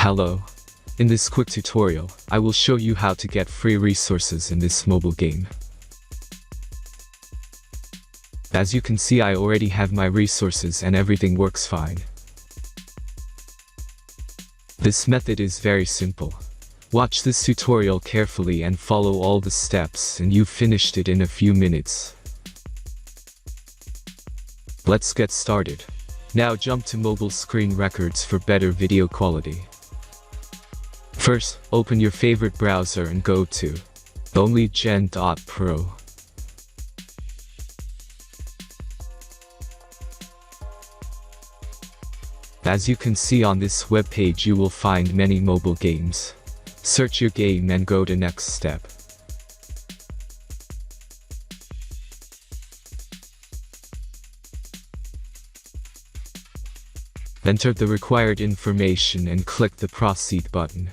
Hello. In this quick tutorial, I will show you how to get free resources in this mobile game. As you can see, I already have my resources and everything works fine. This method is very simple. Watch this tutorial carefully and follow all the steps and you've finished it in a few minutes. Let's get started. Now jump to mobile screen records for better video quality. First, open your favorite browser and go to onlygen.pro. As you can see on this web page, you will find many mobile games. Search your game and go to next step. Enter the required information and click the proceed button.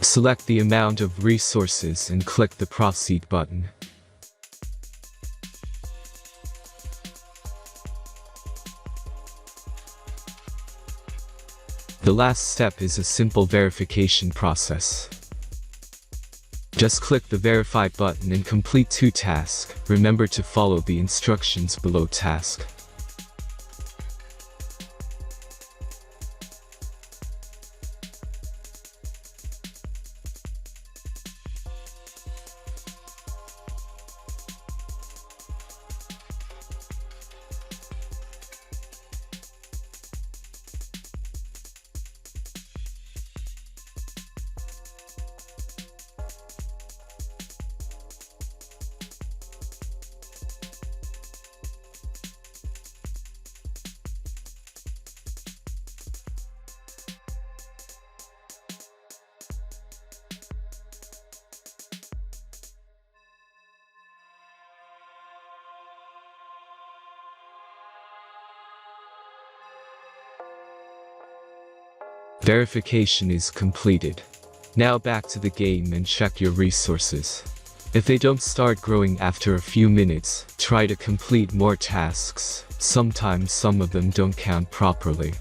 Select the amount of resources and click the proceed button. The last step is a simple verification process. Just click the verify button and complete 2 tasks. Remember to follow the instructions below task. Verification is completed. Now back to the game and check your resources. If they don't start growing after a few minutes, try to complete more tasks. Sometimes some of them don't count properly.